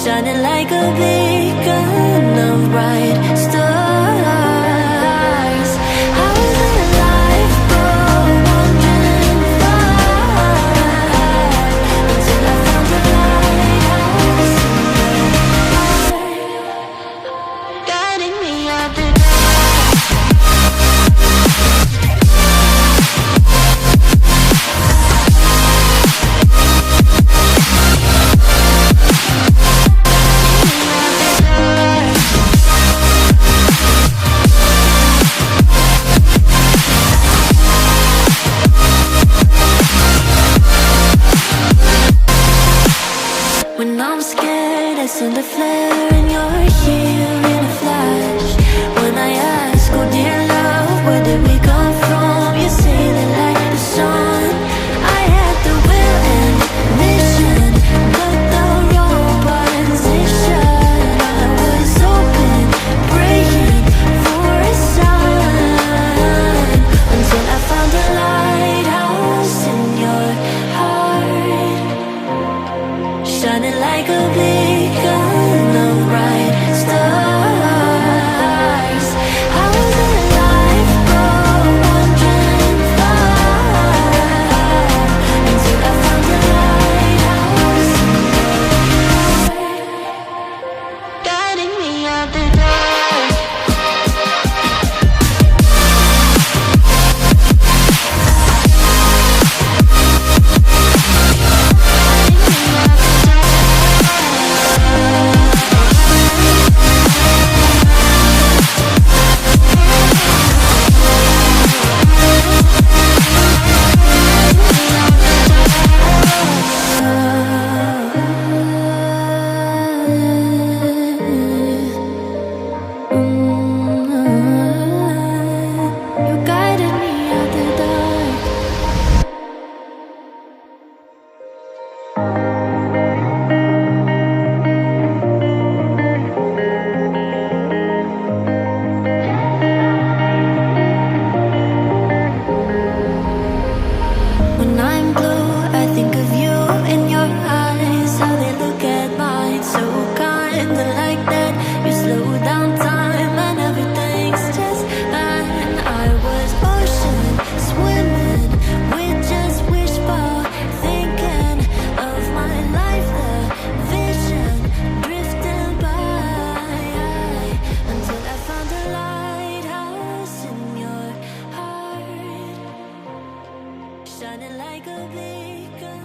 shining like a beacon of bright stars. I was alive for wondering far until I found the lighthouse guiding me out the when I'm scared, I send a flare and you're here in a flash. When I ask, oh dear love, where did we come from? You say that like the sun, I had the will and mission, but the wrong position. I was open, praying for a sign, until I found a lighthouse in your heart, shining like a beacon of bright stars. I was alive for wondering far until I found the lighthouse guiding me out the dark. You guided me out the dark. When I'm blue, I think of you in your eyes, how they look at mine, so kinda like that. You slow down time and everything's just fine. I was ocean swimming with just wishful thinking of my life, the vision drifting by, until I found a lighthouse in your heart, shining like a beacon